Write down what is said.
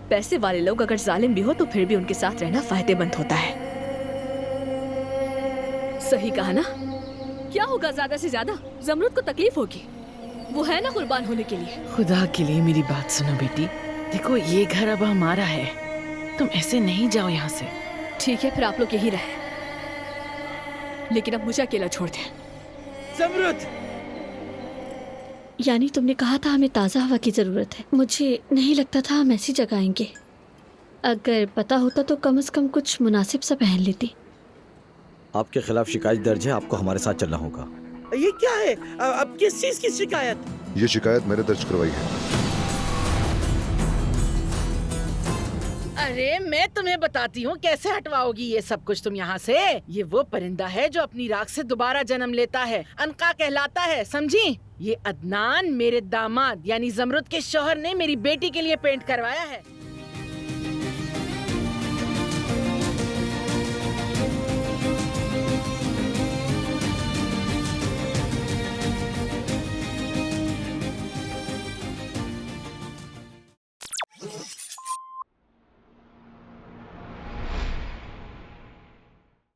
पैसे वाले लोग अगर जालिम भी हो तो फिर भी उनके साथ रहना फायदेमंद होता है। सही कहा ना? क्या होगा ज्यादा से ज्यादा? जमरूद को तकलीफ होगी, वो है ना कुर्बान होने के लिए। खुदा के लिए मेरी बात सुनो बेटी, देखो ये घर अब हमारा है, तुम ऐसे नहीं जाओ यहाँ से। ठीक है, फिर आप लोग यही रहे, लेकिन अब मुझे अकेला छोड़ दें। ज़मरुद! यानी तुमने कहा था हमें ताज़ा हवा की ज़रूरत है। मुझे नहीं लगता था हम ऐसी जगह आएंगे। अगर पता होता तो कम से कम कुछ मुनासिब सा पहन लेती। आपके खिलाफ शिकायत दर्ज है, आपको हमारे साथ चलना होगा। ये क्या है? अब किस चीज की शिकायत? ये शिकायत मैंने दर्ज करवाई है। अरे मैं तुम्हें बताती हूँ कैसे हटवाओगी ये सब कुछ तुम यहाँ से। ये वो परिंदा है जो अपनी राख से दोबारा जन्म लेता है, अनका कहलाता है, समझी? ये अदनान मेरे दामाद यानी ज़मरुद के शौहर ने मेरी बेटी के लिए पेंट करवाया है।